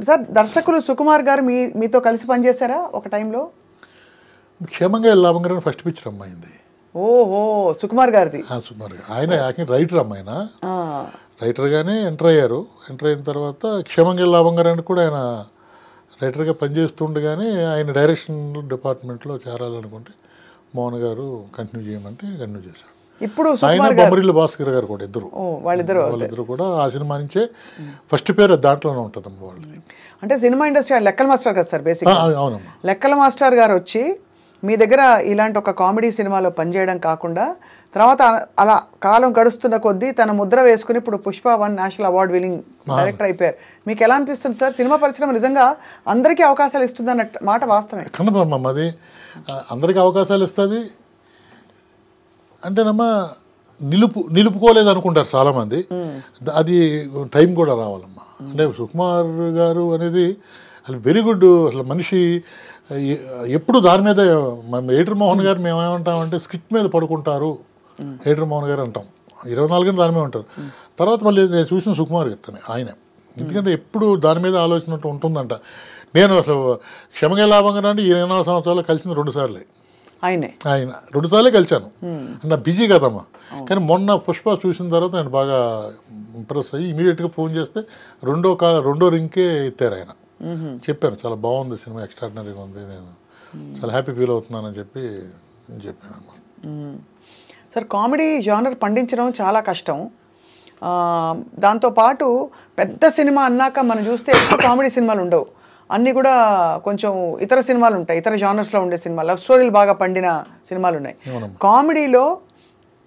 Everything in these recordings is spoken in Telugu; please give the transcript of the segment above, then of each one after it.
సార్ దర్శకులు సుకుమార్ గారు మీతో కలిసి పనిచేశారా ఒక టైంలో? క్షేమంగా లాభంగా ఫస్ట్ పిక్చర్ అమ్మాయింది. ఓహో, సుకుమార్ గారిది. సుకుమార్ గారు ఆయన రైటర్ అమ్మాయిన రైటర్గానే ఎంటర్ అయ్యారు. ఎంటర్ అయిన తర్వాత క్షేమంగా లాభంగా కూడా ఆయన రైటర్గా పనిచేస్తుండగానే ఆయన డైరెక్షన్ డిపార్ట్మెంట్లో చేరాలనుకుంటే మోహన్ గారు కంటిన్యూ చేయమంటే కంటిన్యూ చేశాను. ఇప్పుడు ఆయన బొమ్మరిల్లు భాస్కర్ గారు కూడా వాళ్ళిద్దరు కూడా ఆ సినిమా నుంచే ఫస్ట్ పేరు దాంట్లోనే ఉంటుందమ్మా వాళ్ళది. అంటే సినిమా ఇండస్ట్రీ లెక్కల మాస్టర్ కదా సార్ బేసిక్. అవునమ్మా, లెక్కల మాస్టర్ గారు వచ్చి మీ దగ్గర ఇలాంటి ఒక కామెడీ సినిమాలో పనిచేయడం కాకుండా తర్వాత అలా కాలం గడుస్తున్న కొద్దీ తన ముద్ర వేసుకుని ఇప్పుడు Pushpa 1 national award winning director అయిపోయారు. మీకు ఎలా అనిపిస్తుంది సార్? సినిమా పరిశ్రమ నిజంగా అందరికీ అవకాశాలు ఇస్తుంది అన్న మాట వాస్తవమే కనపడమ్మా. అది అందరికీ అవకాశాలు ఇస్తుంది అంటేనమ్మా, నిలుపుకోలేదు అనుకుంటారు చాలామంది. అది టైం కూడా రావాలమ్మా. అంటే సుకుమార్ గారు అనేది అసలు వెరీ గుడ్. అసలు మనిషి ఎప్పుడు దాని మీద ఏటర్ మోహన్ గారు మేము ఏమంటామంటే స్క్రిప్ట్ మీద పడుకుంటారు ఏటర్ మోహన్ గారు అంటాం. 24 గంటలు దాని మీద ఉంటారు. తర్వాత మళ్ళీ నేను చూసిన సుకుమార్ చెప్తాను ఆయన, ఎందుకంటే ఎప్పుడు దాని మీద ఆలోచన ఉంటుందంట. నేను అసలు క్షమగా లాభంగా అంటే 24 సంవత్సరాలు కలిసిన 2 సార్లే ఆయన 2 సార్లే కలిశాను. నా బిజీ కదమ్మా. కానీ మొన్న పుష్ప చూసిన తర్వాత నేను బాగా ఇంప్రెస్ అయ్యి ఇమీడియట్గా ఫోన్ చేస్తే రెండో రింగ్కే ఎత్తారు ఆయన. చెప్పాను చాలా బాగుంది సినిమా, ఎక్స్ట్రాడినరీగా ఉంది, నేను చాలా హ్యాపీ ఫీల్ అవుతున్నానని చెప్పి చెప్పాను అమ్మా. సార్ కామెడీ జానర్ పండించడం చాలా కష్టం. దాంతోపాటు పెద్ద సినిమా అన్నాక మనం చూస్తే ఎక్కువ కామెడీ సినిమాలు ఉండవు, అన్నీ కూడా కొంచెం ఇతర సినిమాలు ఉంటాయి, ఇతర జానర్స్లో ఉండే సినిమాలు, లవ్ స్టోరీలు బాగా పండిన సినిమాలు ఉన్నాయి. కామెడీలో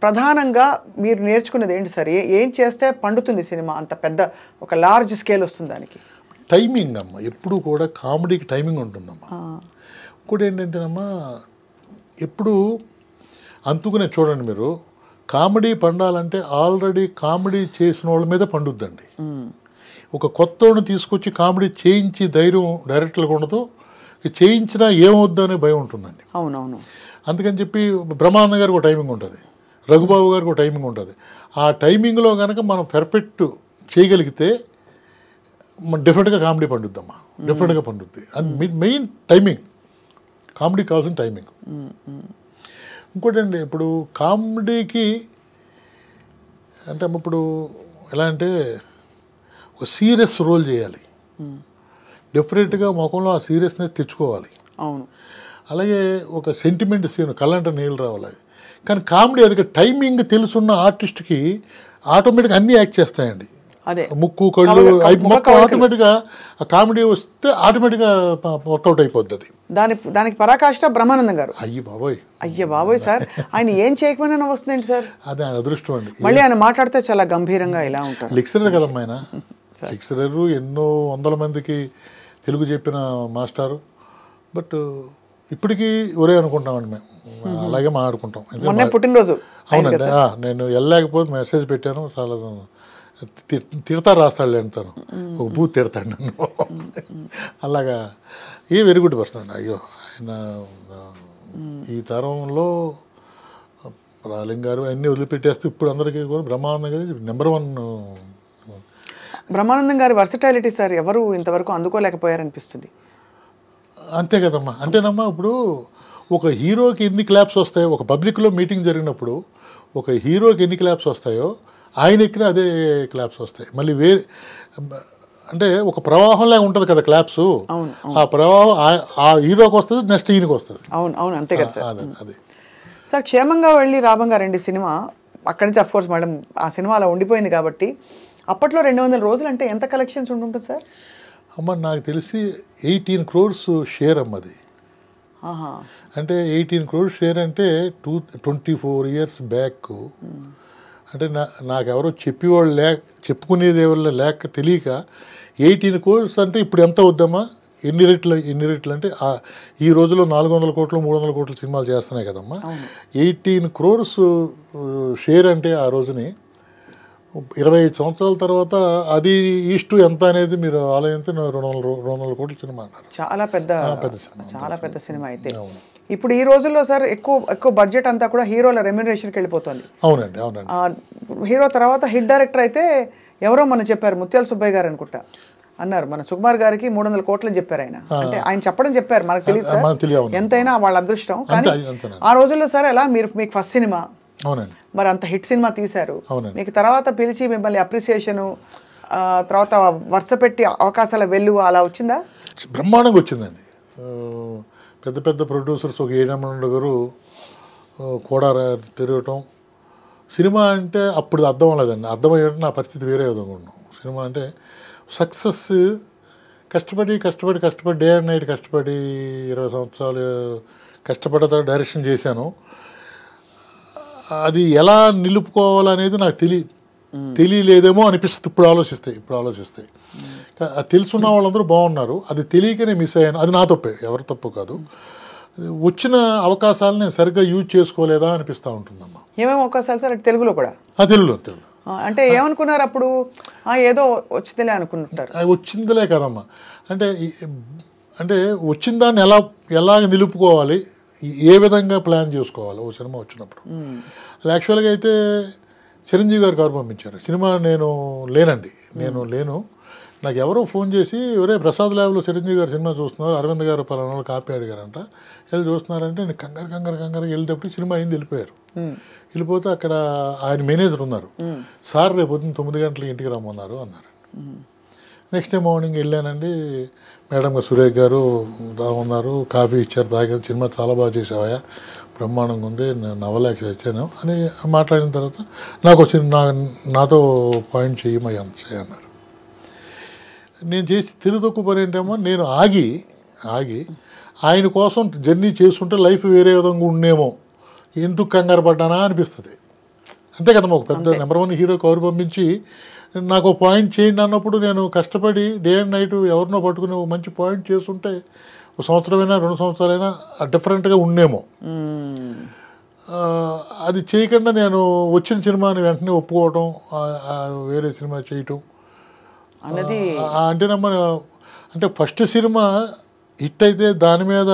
ప్రధానంగా మీరు నేర్చుకున్నది ఏంటి సార్? ఏం చేస్తే పండుతుంది సినిమా అంత పెద్ద ఒక లార్జ్ స్కేల్ వస్తుంది దానికి? టైమింగ్ అమ్మ. ఎప్పుడు కూడా కామెడీకి టైమింగ్ ఉంటుందమ్మా. ఇంకోటి ఏంటంటేనమ్మా, ఎప్పుడు అందుకునే చూడండి మీరు, కామెడీ పండాలంటే ఆల్రెడీ కామెడీ చేసిన వాళ్ళ మీద పండుద్దండి. ఒక కొత్తని తీసుకొచ్చి కామెడీ చేయించి ధైర్యం డైరెక్టర్లకు ఉండదు, చేయించినా ఏమవుద్దు అనే భయం ఉంటుందండి. అవునవును. అందుకని చెప్పి బ్రహ్మానంద గారికి ఒక టైమింగ్ ఉంటుంది, రఘుబాబు గారికి ఒక టైమింగ్ ఉంటుంది. ఆ టైమింగ్లో కనుక మనం పర్ఫెక్ట్ చేయగలిగితే డిఫరెంట్గా కామెడీ పండుద్దమ్మా, డిఫరెంట్గా పండుద్ది. అండ్ మెయిన్ టైమింగ్, కామెడీ కావాల్సిన టైమింగ్. ఇంకోటి అండి, ఇప్పుడు కామెడీకి అంటే ఇప్పుడు ఎలా అంటే ఒక సీరియస్ రోల్ చేయాలి, డెఫినెట్గా ముఖంలో ఆ సీరియస్నెస్ తెచ్చుకోవాలి. అవును. అలాగే ఒక సెంటిమెంట్ సీన్ కళ్ళంట నీళ్ళు రావాలి. కానీ కామెడీ అది టైమింగ్ తెలుసున్న ఆర్టిస్ట్కి ఆటోమేటిక్గా అన్నీ యాక్ట్ చేస్తాయండి. అదే ముక్కు కళ్ళు మొత్తం ఆటోమేటిక్గా ఆ కామెడీ వస్తే ఆటోమేటిక్గా వర్కౌట్ అయిపోద్ది. అది దానికి పరాకాష్ట బ్రహ్మానందం గారు. అయ్య బాబోయ్ సార్, ఆయన ఏం చేయకపోయినా వస్తుందండి సార్. అదే అదృష్టం అండి. మళ్ళీ ఆయన మాట్లాడితే చాలా గంభీరంగా ఇలా ఉంటారు. లెక్చరర్ కదమ్మా ఆయన, లెక్చరర్, ఎన్నో వందల మందికి తెలుగు చెప్పిన మాస్టారు. బట్ ఇప్పటికీ ఒరే అనుకుంటామండి మేము, అలాగే మాట్లాడుకుంటాం. పుట్టినరోజు అవునండి, నేను వెళ్ళలేకపోతే మెసేజ్ పెట్టాను, చాలా తిడతారు రాస్తాడు అంటాను, ఒక బూత్ తిడతాడు నన్ను. అలాగా వెరీ గుడ్ పర్సన్ అండి. అయ్యో ఆయన ఈ తరంలో రాలింగ్ గారు అన్నీ వదిలిపెట్టేస్తూ ఇప్పుడు అందరికీ కూడా బ్రహ్మానందం గారు నెంబర్ 1. బ్రహ్మానందం గారి వర్సటాలిటీ సార్ ఎవరు ఇంతవరకు అందుకోలేకపోయారనిపిస్తుంది. అంతే కదమ్మా. అంటేనమ్మా, ఇప్పుడు ఒక హీరోకి ఎన్ని క్లాప్స్ వస్తాయో, ఒక పబ్లిక్లో మీటింగ్ జరిగినప్పుడు ఒక హీరోకి ఎన్ని క్లాప్స్ వస్తాయో ఆయన ఎక్కిన అదే క్లాప్స్ వస్తాయి. మళ్ళీ అంటే ఒక ప్రవాహంలా ఉంటుంది కదా క్లాప్స్. ఆ ప్రవాహం ఆ హీరోకి వస్తుంది, నెక్స్ట్ ఈయనకి వస్తుంది. అవును అంతే కదా సార్. అదే సార్, క్షేమంగా వెళ్ళి రాబంగా 2 సినిమా అక్కడి నుంచి అఫ్కోర్స్ మేడం ఆ సినిమా అలా ఉండిపోయింది కాబట్టి అప్పట్లో 200 రోజులు అంటే ఎంత కలెక్షన్స్ ఉంటుంటుంది సార్? అమ్మ నాకు తెలిసి 18 crores షేర్ అమ్మది. అంటే 18 crores షేర్ అంటే 24 years బ్యాక్. అంటే నాకెవరో చెప్పేవాళ్ళు చెప్పుకునేది ఎవరు లేక తెలియక 18 crores అంటే ఇప్పుడు ఎంత అవుద్దమ్మా, ఎన్ని రెట్లు అంటే ఈ రోజుల్లో 400 కోట్లు 300 కోట్ల సినిమాలు చేస్తున్నాయి కదమ్మా. 18 crores షేర్ అంటే ఆ రోజుని 25 సంవత్సరాల తర్వాత అది ఈస్టు ఎంత అనేది మీరు ఆలోచిస్తే 200 కోట్ల సినిమా అన్నారు. చాలా పెద్ద సినిమా. అయితే ఇప్పుడు ఈ రోజుల్లో సార్ ఎక్కువ బడ్జెట్ అంతా కూడా హీరోల రెమ్యునరేషన్కి వెళ్ళిపోతుంది. అవునండి. హీరో తర్వాత హిట్ డైరెక్టర్ అయితే ఎవరో మనం చెప్పారు, ముత్యాల సుబ్బయ్య గారు అనుకుంటా, అన్నారు మన సుకుమార్ గారికి 300 కోట్లు చెప్పారు ఆయన. అంటే ఆయన చెప్పారు మనకు తెలుసు సార్, మనకు తెలియదు. ఎంతైనా వాళ్ళ అదృష్టం. కానీ ఆ రోజుల్లో సార్ ఎలా మీకు ఫస్ట్ సినిమా, అవునండి, మరి అంత హిట్ సినిమా తీశారు, అవునండి. మీకు తర్వాత పిలిచి మిమ్మల్ని అప్రిసియేషను, తర్వాత వరుస పెట్టి అవకాశాల వెల్లువ అలా వచ్చిందా? బ్రహ్మాండంగా వచ్చిందండి. పెద్ద పెద్ద ప్రొడ్యూసర్స్ ఒక ఏడమండ గారు కూడా తిరగటం. సినిమా అంటే అప్పుడు అర్థం అవ్వలేదండి, అర్థమయ్యేటట్టు నా పరిస్థితి వేరే విధంగా ఉన్నాం. సినిమా అంటే సక్సెస్ కష్టపడి డే అండ్ నైట్ కష్టపడి 20 సంవత్సరాలు కష్టపడతా డైరెక్షన్ చేశాను. అది ఎలా నిలుపుకోవాలనేది నాకు తెలియలేదేమో అనిపిస్తుంది ఇప్పుడు ఆలోచిస్తే. అది తెలుసున్న వాళ్ళందరూ బాగున్నారు, అది తెలియకనే మిస్ అయ్యాను. అది నా తప్పే, ఎవరి తప్పు కాదు. వచ్చిన అవకాశాలను నేను సరిగ్గా యూజ్ చేసుకోలేదా అనిపిస్తూ ఉంటుందమ్మా. ఏమేమి అవకాశాలు సార్ తెలుగులో కూడా? తెలుగులో అంటే ఏమనుకున్నారు అప్పుడు? ఏదో వచ్చిందిలే అనుకుంటారు. వచ్చిందిలే కదమ్మా, అంటే వచ్చిన దాన్ని ఎలాగ నిలుపుకోవాలి, ఏ విధంగా ప్లాన్ చేసుకోవాలి ఓ సినిమా వచ్చినప్పుడు. యాక్చువల్గా అయితే చిరంజీవి గారు కవర్ పంపించారు. సినిమా నేను లేను. నాకు ఎవరో ఫోన్ చేసి, ఒరే ప్రసాద్ ల్యాబ్లో చిరంజీవి గారు సినిమా చూస్తున్నారు, అరవింద్ గారు పలానా కాపీ అడిగారంట, వెళ్ళి చూస్తున్నారంటే నేను కంగారు వెళ్ళేటప్పుడు సినిమా అయింది, వెళ్ళిపోతే అక్కడ ఆయన మేనేజర్ ఉన్నారు. సార్ రేపు పొద్దున్న 9 గంటలకి ఇంటికి రమ్మన్నారు అన్నారు. నెక్స్ట్ డే మార్నింగ్ వెళ్ళానండి. మేడం సురేష్ గారు ఉన్నారు, కాఫీ ఇచ్చారు, తాగారు. సినిమా చాలా బాగా చేసావా, బ్రహ్మాండంగా ఉంది, నేను నవ్వలేక వచ్చాను అని మాట్లాడిన తర్వాత నాతో పాయింట్ చేయన్నారు. నేను చేసి తిరుగుతొక్కు పని ఏంటేమో, నేను ఆగి ఆయన కోసం జర్నీ చేస్తుంటే లైఫ్ వేరే విధంగా ఉండేమో, ఎందుకు కంగారు పడ్డానా అనిపిస్తుంది. అంతే కదమ్మా, ఒక పెద్ద నెంబర్ 1 హీరో కవర్ పంపించి నాకు ఒక పాయింట్ చేయండి అన్నప్పుడు నేను కష్టపడి డే అండ్ నైట్ ఎవరినో పట్టుకుని ఒక మంచి పాయింట్ చేస్తుంటే 1 సంవత్సరమైనా 2 సంవత్సరాలైనా డిఫరెంట్గా ఉండేమో. అది చేయకుండా నేను వచ్చిన సినిమాని వెంటనే ఒప్పుకోవటం, వేరే సినిమా చేయటం అన్నది అంటే ఫస్ట్ సినిమా హిట్ అయితే దాని మీద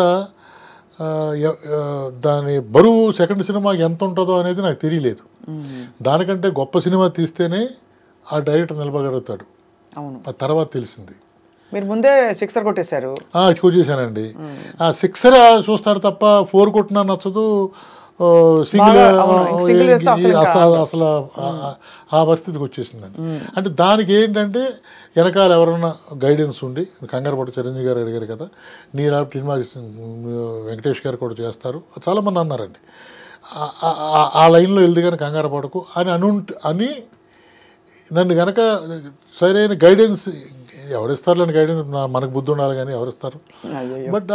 దాని బరువు సెకండ్ సినిమాకి ఎంత ఉంటుందో అనేది నాకు తెలియలేదు. దానికంటే గొప్ప సినిమా తీస్తేనే ఆ డైరెక్టర్ నిలబడగలుగుతాడు. ఆ తర్వాత తెలిసింది. మీరు ముందే 6 కొట్టేశారు. కొట్టేశానండి. 6 చూస్తాడు తప్ప 4 కొట్టినా నచ్చదు, సింగిల్ అసలు ఆ పరిస్థితికి వచ్చేసిందండి. అంటే దానికి ఏంటంటే వెనకాల ఎవరన్నా గైడెన్స్ ఉండి, కంగారు పట్టు చిరంజీవి గారు అడిగారు కదా, నీ ల్యాబ్ సినిమా వెంకటేష్ గారు కూడా చేస్తారు, చాలామంది అన్నారండి. ఆ లైన్లో వెళ్తే కానీ కంగారు పడకు అని నన్ను కనుక సరైన గైడెన్స్ ఎవరిస్తారులేని గైడెన్స్, మనకు బుద్ధి ఉండాలి కానీ ఎవరిస్తారు. బట్